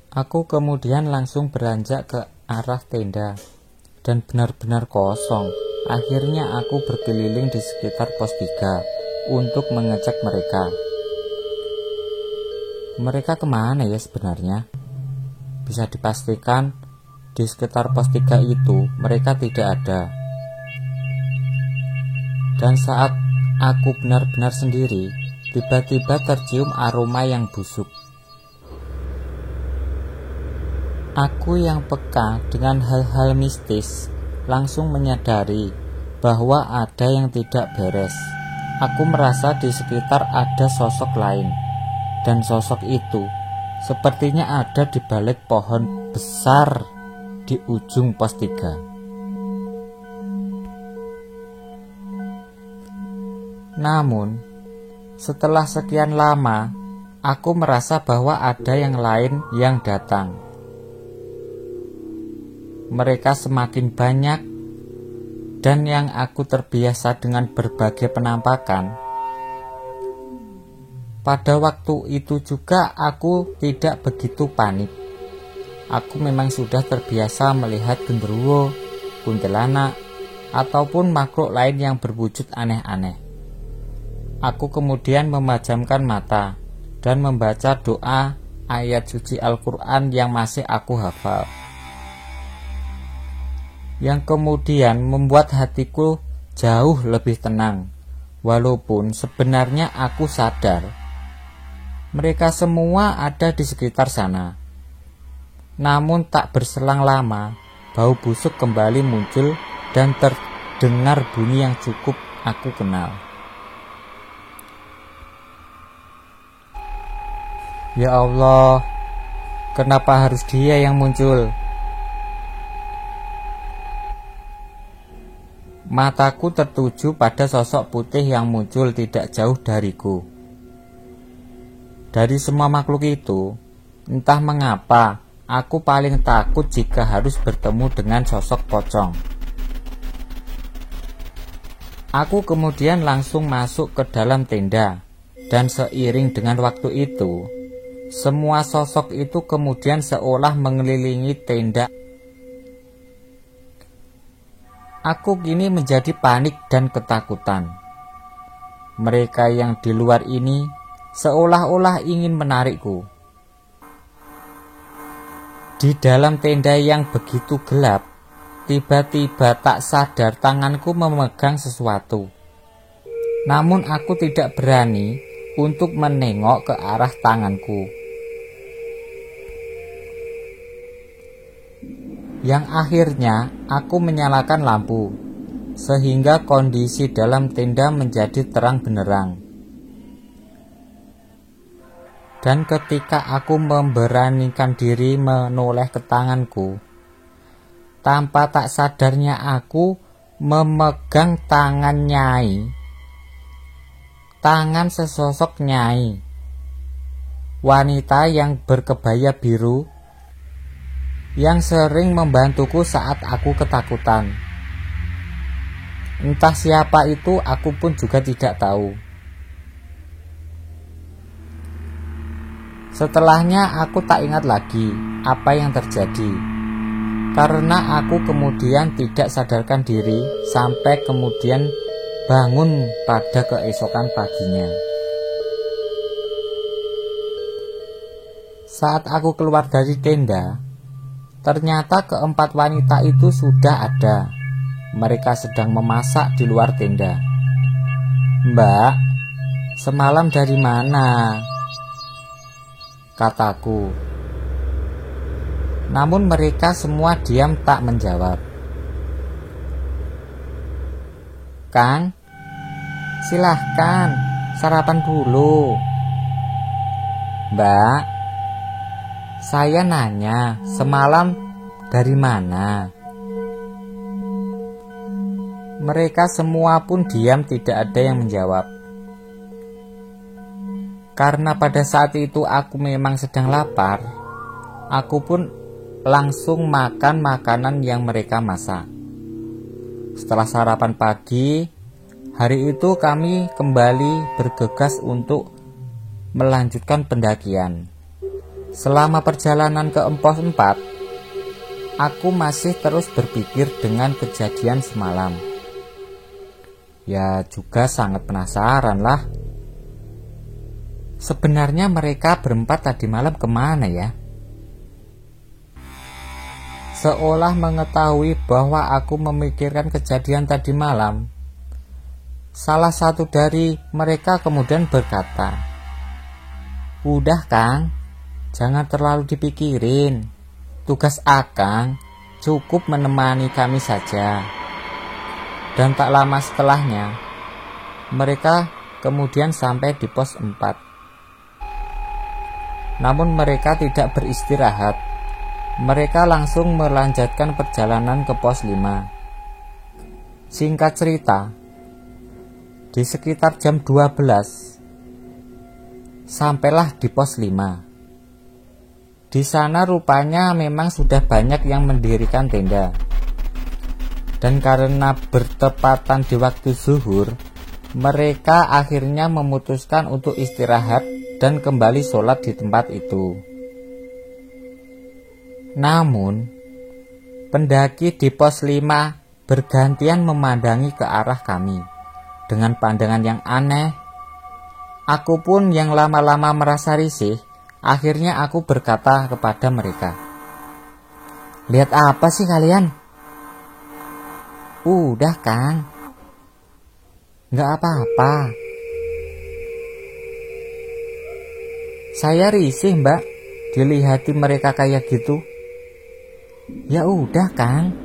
Aku kemudian langsung beranjak ke arah tenda dan benar-benar kosong. Akhirnya aku berkeliling di sekitar pos 3 untuk mengecek mereka. Mereka kemana ya sebenarnya? Bisa dipastikan di sekitar pos 3 itu mereka tidak ada. Dan saat aku benar-benar sendiri, tiba-tiba tercium aroma yang busuk. Aku yang peka dengan hal-hal mistis langsung menyadari bahwa ada yang tidak beres. Aku merasa di sekitar ada sosok lain, dan sosok itu sepertinya ada di balik pohon besar di ujung pos 3. Namun, setelah sekian lama, aku merasa bahwa ada yang lain yang datang. Mereka semakin banyak, dan yang aku terbiasa dengan berbagai penampakan. Pada waktu itu juga aku tidak begitu panik. Aku memang sudah terbiasa melihat genderuwo, kuntilanak, ataupun makhluk lain yang berwujud aneh-aneh. Aku kemudian memejamkan mata dan membaca doa ayat suci Al-Quran yang masih aku hafal, yang kemudian membuat hatiku jauh lebih tenang. Walaupun sebenarnya aku sadar mereka semua ada di sekitar sana. Namun tak berselang lama, bau busuk kembali muncul dan terdengar bunyi yang cukup aku kenal. Ya Allah, kenapa harus dia yang muncul? Mataku tertuju pada sosok putih yang muncul tidak jauh dariku. Dari semua makhluk itu, entah mengapa aku paling takut jika harus bertemu dengan sosok pocong. Aku kemudian langsung masuk ke dalam tenda, dan seiring dengan waktu itu, semua sosok itu kemudian seolah mengelilingi tenda. Aku kini menjadi panik dan ketakutan. Mereka yang di luar ini seolah-olah ingin menarikku. Di dalam tenda yang begitu gelap, tiba-tiba tak sadar tanganku memegang sesuatu. Namun aku tidak berani untuk menengok ke arah tanganku. Yang akhirnya aku menyalakan lampu, sehingga kondisi dalam tenda menjadi terang benderang. Dan ketika aku memberanikan diri menoleh ke tanganku, tanpa tak sadarnya aku memegang tangan Nyai, tangan sesosok Nyai, wanita yang berkebaya biru, yang sering membantuku saat aku ketakutan. Entah siapa itu, aku pun juga tidak tahu. Setelahnya aku tak ingat lagi apa yang terjadi, karena aku kemudian tidak sadarkan diri sampai kemudian bangun pada keesokan paginya. Saat aku keluar dari tenda, ternyata keempat wanita itu sudah ada. Mereka sedang memasak di luar tenda. "Mbak, semalam dari mana?" kataku. Namun mereka semua diam tak menjawab. "Kang, silahkan sarapan dulu." "Mbak, saya nanya, semalam dari mana?" Mereka semua pun diam, tidak ada yang menjawab. Karena pada saat itu aku memang sedang lapar, aku pun langsung makan makanan yang mereka masak. Setelah sarapan pagi, hari itu kami kembali bergegas untuk melanjutkan pendakian. Selama perjalanan ke pos 4, aku masih terus berpikir dengan kejadian semalam. Ya juga sangat penasaran lah. Sebenarnya mereka berempat tadi malam kemana ya? Seolah mengetahui bahwa aku memikirkan kejadian tadi malam, salah satu dari mereka kemudian berkata, "Udah Kang, jangan terlalu dipikirin. Tugas Akang cukup menemani kami saja." Dan tak lama setelahnya, mereka kemudian sampai di pos 4. Namun mereka tidak beristirahat. Mereka langsung melanjutkan perjalanan ke pos 5. Singkat cerita, di sekitar jam 12, sampailah di pos 5. Di sana rupanya memang sudah banyak yang mendirikan tenda. Dan karena bertepatan di waktu zuhur, mereka akhirnya memutuskan untuk istirahat dan kembali sholat di tempat itu. Namun, pendaki di pos 5 bergantian memandangi ke arah kami dengan pandangan yang aneh. Aku pun yang lama-lama merasa risih. Akhirnya aku berkata kepada mereka, "Lihat apa sih kalian?" "Udah Kang, nggak apa-apa. Saya risih Mbak, dilihati mereka kayak gitu." "Ya udah Kang,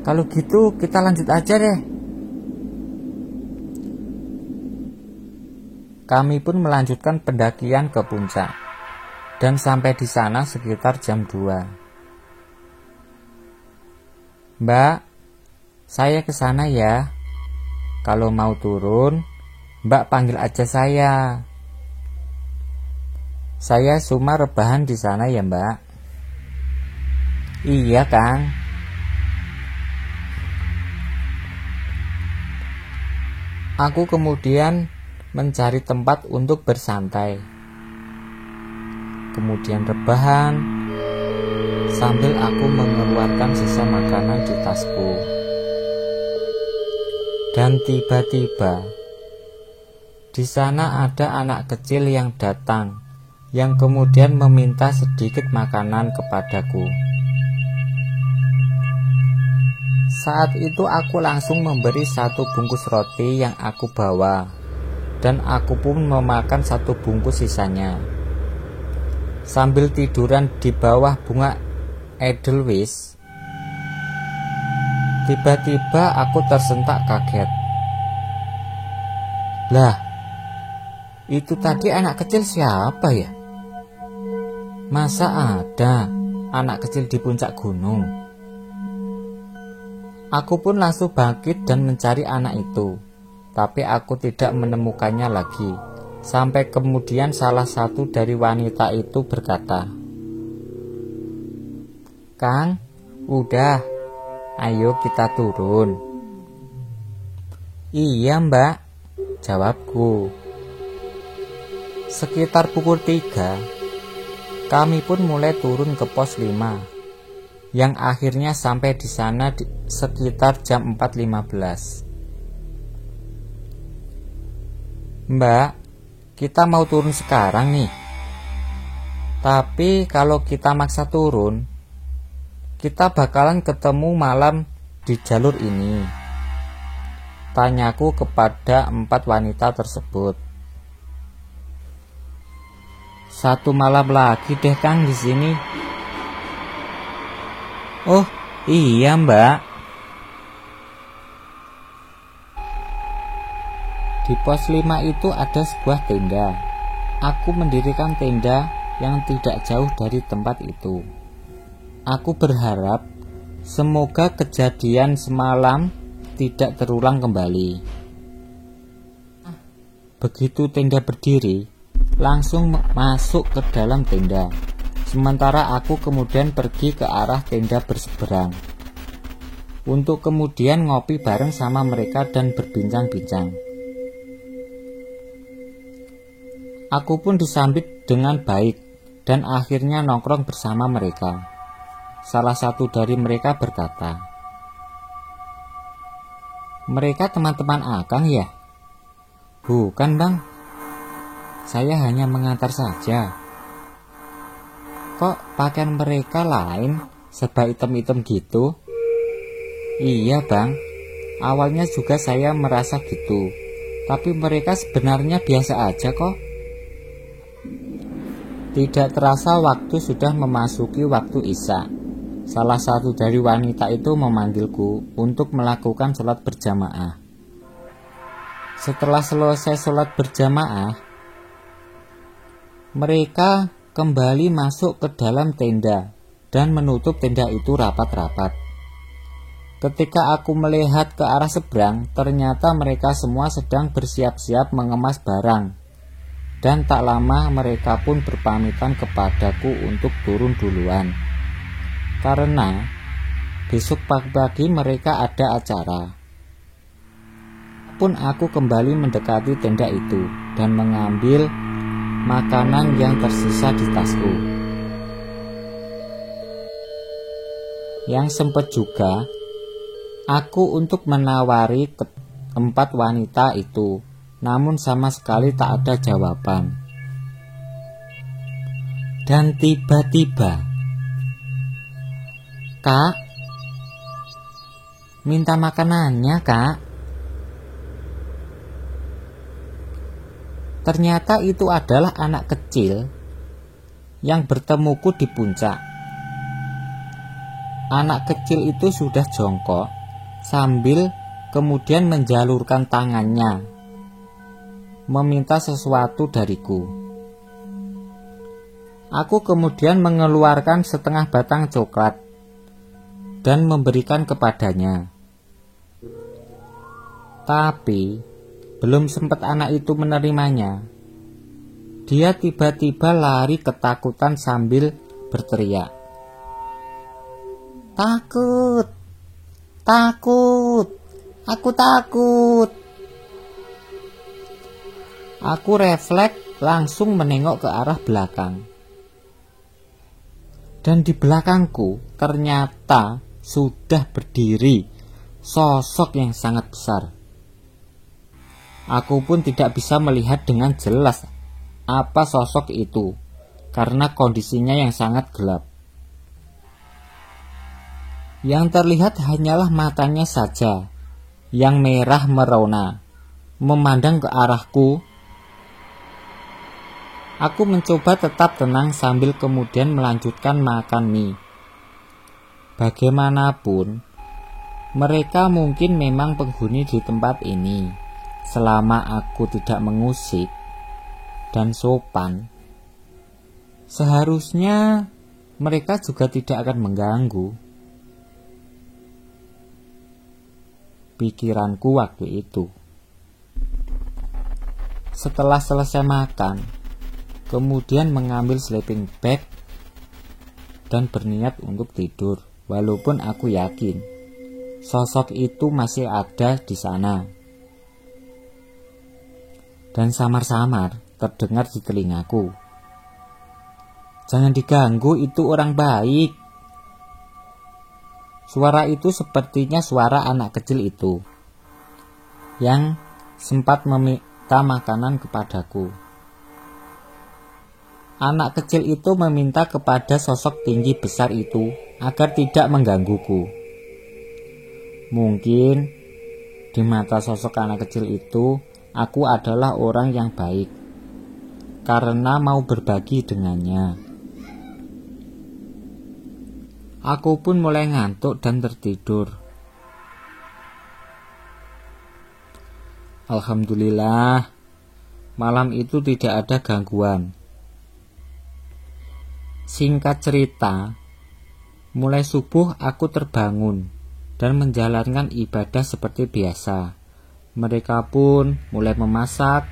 kalau gitu kita lanjut aja deh." Kami pun melanjutkan pendakian ke puncak dan sampai di sana sekitar jam 2. "Mbak, saya ke sana ya. Kalau mau turun, Mbak panggil aja saya. Saya cuma rebahan di sana ya Mbak." "Iya Kang." Aku kemudian mencari tempat untuk bersantai, kemudian rebahan sambil aku mengeluarkan sisa makanan di tasku. Dan tiba-tiba di sana ada anak kecil yang datang, yang kemudian meminta sedikit makanan kepadaku. Saat itu aku langsung memberi 1 bungkus roti yang aku bawa, dan aku pun memakan 1 bungkus sisanya. Sambil tiduran di bawah bunga edelweiss, tiba-tiba aku tersentak kaget. Lah, itu tadi anak kecil siapa ya? Masa ada anak kecil di puncak gunung? Aku pun langsung bangkit dan mencari anak itu, tapi aku tidak menemukannya lagi. Sampai kemudian salah satu dari wanita itu berkata, "Kang, udah, ayo kita turun." "Iya Mbak," jawabku. Sekitar pukul 3, kami pun mulai turun ke pos 5, yang akhirnya sampai di sana sekitar jam 4.15. "Mbak, kita mau turun sekarang nih. Tapi kalau kita maksa turun, kita bakalan ketemu malam di jalur ini," tanyaku kepada 4 wanita tersebut. "1 malam lagi deh Kang di sini." "Oh iya Mbak." Di pos 5 itu ada sebuah tenda. Aku mendirikan tenda yang tidak jauh dari tempat itu. Aku berharap semoga kejadian semalam tidak terulang kembali. Begitu tenda berdiri, langsung masuk ke dalam tenda. Sementara aku kemudian pergi ke arah tenda berseberang untuk kemudian ngopi bareng sama mereka dan berbincang-bincang. Aku pun disambut dengan baik dan akhirnya nongkrong bersama mereka. Salah satu dari mereka berkata, "Mereka teman-teman Akang ya?" "Bukan bang, saya hanya mengantar saja." "Kok pakaian mereka lain, serba hitam-hitam gitu?" "Iya bang, awalnya juga saya merasa gitu, tapi mereka sebenarnya biasa aja kok." Tidak terasa waktu sudah memasuki waktu Isya. Salah satu dari wanita itu memanggilku untuk melakukan sholat berjamaah. Setelah selesai sholat berjamaah, mereka kembali masuk ke dalam tenda dan menutup tenda itu rapat-rapat. Ketika aku melihat ke arah seberang, ternyata mereka semua sedang bersiap-siap mengemas barang. Dan tak lama mereka pun berpamitan kepadaku untuk turun duluan, karena besok pagi-pagi mereka ada acara. Pun aku kembali mendekati tenda itu dan mengambil makanan yang tersisa di tasku. Yang sempat juga aku untuk menawari keempat wanita itu, namun sama sekali tak ada jawaban. Dan tiba-tiba, "Kak, minta makanannya kak." Ternyata itu adalah anak kecil yang bertemuku di puncak. Anak kecil itu sudah jongkok sambil kemudian menjalurkan tangannya meminta sesuatu dariku. Aku kemudian mengeluarkan setengah batang coklat dan memberikan kepadanya. Tapi belum sempat anak itu menerimanya, dia tiba-tiba lari ketakutan sambil berteriak, "Takut, takut, aku takut." Aku refleks langsung menengok ke arah belakang. Dan di belakangku ternyata sudah berdiri sosok yang sangat besar. Aku pun tidak bisa melihat dengan jelas apa sosok itu karena kondisinya yang sangat gelap. Yang terlihat hanyalah matanya saja yang merah merona memandang ke arahku. Aku mencoba tetap tenang sambil kemudian melanjutkan makan mie. Bagaimanapun, mereka mungkin memang penghuni di tempat ini. Selama aku tidak mengusik dan sopan, seharusnya mereka juga tidak akan mengganggu. Pikiranku waktu itu. Setelah selesai makan, kemudian mengambil sleeping bag dan berniat untuk tidur, walaupun aku yakin sosok itu masih ada di sana. Dan samar-samar terdengar di telingaku, "Jangan diganggu, itu orang baik." Suara itu sepertinya suara anak kecil itu yang sempat meminta makanan kepadaku. Anak kecil itu meminta kepada sosok tinggi besar itu agar tidak menggangguku. Mungkin di mata sosok anak kecil itu, aku adalah orang yang baik karena mau berbagi dengannya. Aku pun mulai ngantuk dan tertidur. Alhamdulillah, malam itu tidak ada gangguan. Singkat cerita, mulai subuh aku terbangun dan menjalankan ibadah seperti biasa. Mereka pun mulai memasak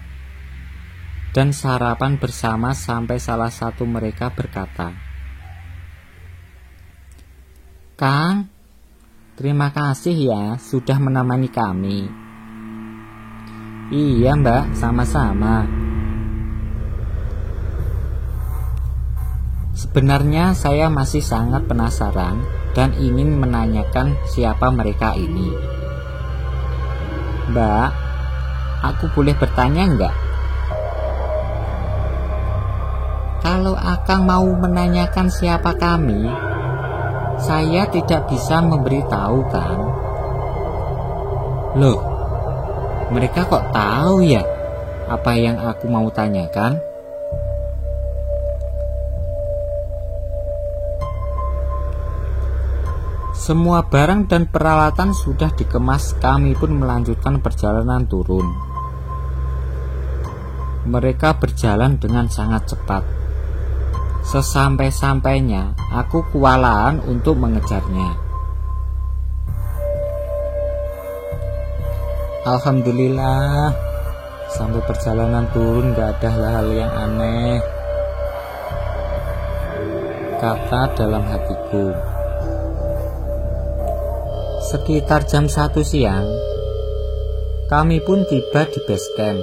dan sarapan bersama sampai salah satu mereka berkata, "Kang, terima kasih ya sudah menemani kami." "Iya Mbak, sama-sama." Sebenarnya saya masih sangat penasaran dan ingin menanyakan siapa mereka ini. Mbak, aku boleh bertanya enggak? Kalau Akang mau menanyakan siapa kami, saya tidak bisa memberitahu kan? Loh, mereka kok tahu ya apa yang aku mau tanyakan? Semua barang dan peralatan sudah dikemas, kami pun melanjutkan perjalanan turun. Mereka berjalan dengan sangat cepat. Sesampai-sampainya, aku kewalahan untuk mengejarnya. Alhamdulillah, sampai perjalanan turun gak ada hal-hal yang aneh, kata dalam hatiku. Sekitar jam 1 siang, kami pun tiba di base camp.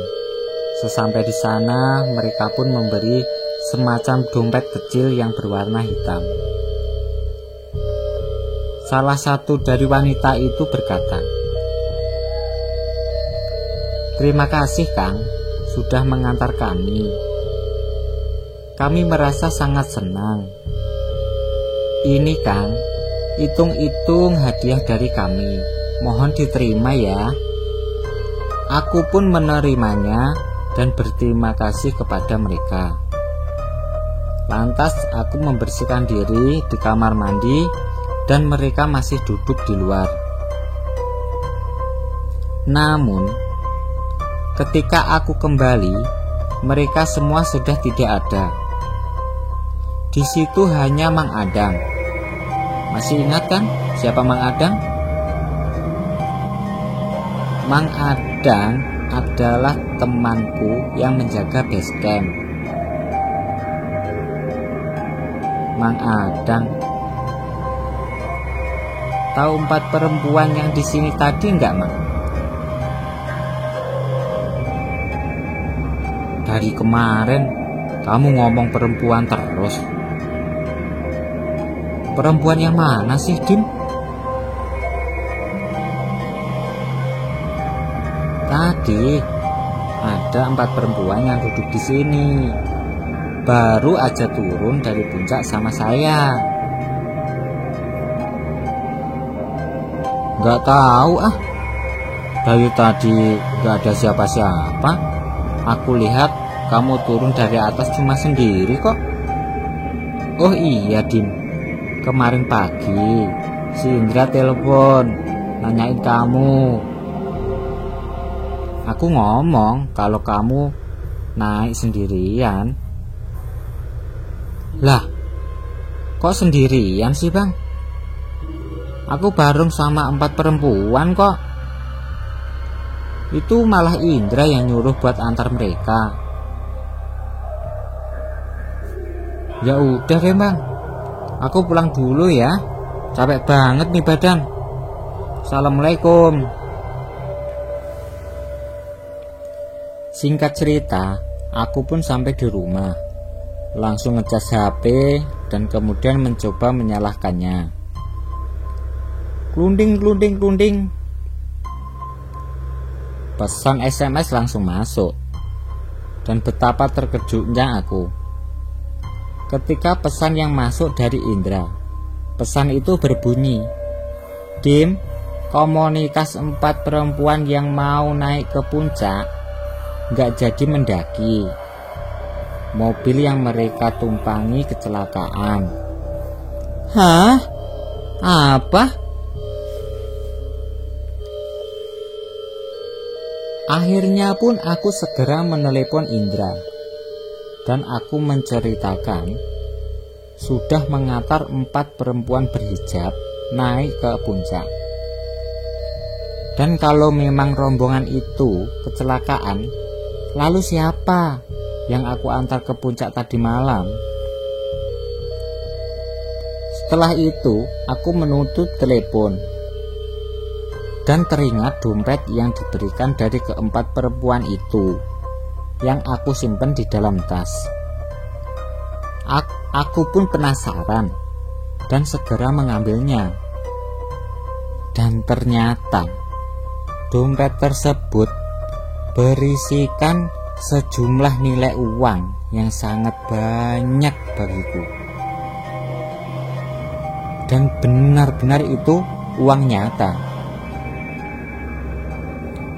Sesampai di sana, mereka pun memberi semacam dompet kecil yang berwarna hitam. Salah satu dari wanita itu berkata, "Terima kasih Kang, sudah mengantar kami. Kami merasa sangat senang. Ini Kang, hitung-hitung hadiah dari kami. Mohon diterima ya." Aku pun menerimanya dan berterima kasih kepada mereka. Lantas aku membersihkan diri di kamar mandi dan mereka masih duduk di luar. Namun, ketika aku kembali, mereka semua sudah tidak ada. Di situ hanya Mang Adang. Masih ingat kan siapa Mang Adang? Mang Adang adalah temanku yang menjaga base camp. Mang Adang. Tahu 4 perempuan yang di sini tadi enggak, Mang? Dari kemarin kamu ngomong perempuan terus. Perempuan yang mana sih, Dim? Tadi ada 4 perempuan yang duduk di sini. Baru aja turun dari puncak sama saya. Gak tahu ah. Dari tadi gak ada siapa-siapa. Aku lihat kamu turun dari atas cuma sendiri kok. Oh iya Dim, kemarin pagi si Indra telepon nanyain kamu. Aku ngomong kalau kamu naik sendirian. Lah, kok sendirian sih Bang? Aku bareng sama 4 perempuan kok. Itu malah Indra yang nyuruh buat antar mereka. Ya udah deh Bang, aku pulang dulu ya. Capek banget nih badan. Assalamualaikum. Singkat cerita, aku pun sampai di rumah. Langsung ngecas HP dan kemudian mencoba menyalakannya. Klunding. Pesan SMS langsung masuk. Dan betapa terkejutnya aku ketika pesan yang masuk dari Indra. Pesan itu berbunyi, "Dim, komunitas 4 perempuan yang mau naik ke puncak gak jadi mendaki. Mobil yang mereka tumpangi kecelakaan." Hah? Apa? Akhirnya pun aku segera menelepon Indra. Dan aku menceritakan sudah mengantar 4 perempuan berhijab naik ke puncak. Dan kalau memang rombongan itu kecelakaan, lalu siapa yang aku antar ke puncak tadi malam? Setelah itu, aku menutup telepon dan teringat dompet yang diberikan dari ke-4 perempuan itu yang aku simpan di dalam tas. Aku pun penasaran dan segera mengambilnya. Dan ternyata dompet tersebut berisikan sejumlah nilai uang yang sangat banyak bagiku. Dan benar-benar itu uang nyata.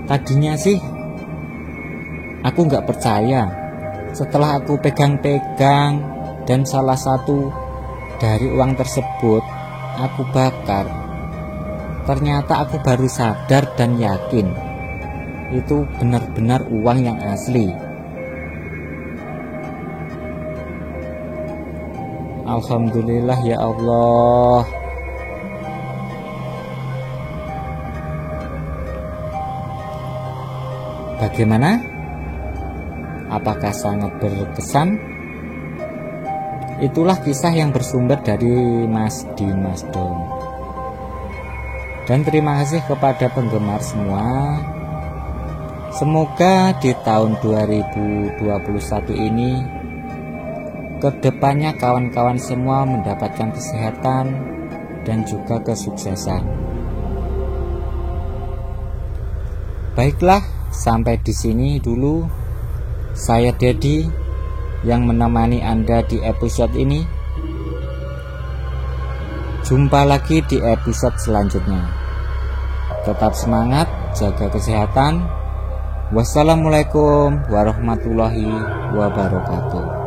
Tadinya sih aku nggak percaya. Setelah aku pegang-pegang dan salah satu dari uang tersebut aku bakar, ternyata aku baru sadar dan yakin itu benar-benar uang yang asli. Alhamdulillah ya Allah. Bagaimana? Apakah sangat berkesan? Itulah kisah yang bersumber dari Mas Dimas Dom. Dan terima kasih kepada penggemar semua. Semoga di tahun 2021 ini kedepannya kawan-kawan semua mendapatkan kesehatan dan juga kesuksesan. Baiklah, sampai di sini dulu. Saya Dedi yang menemani Anda di episode ini. Jumpa lagi di episode selanjutnya. Tetap semangat, jaga kesehatan. Wassalamualaikum warahmatullahi wabarakatuh.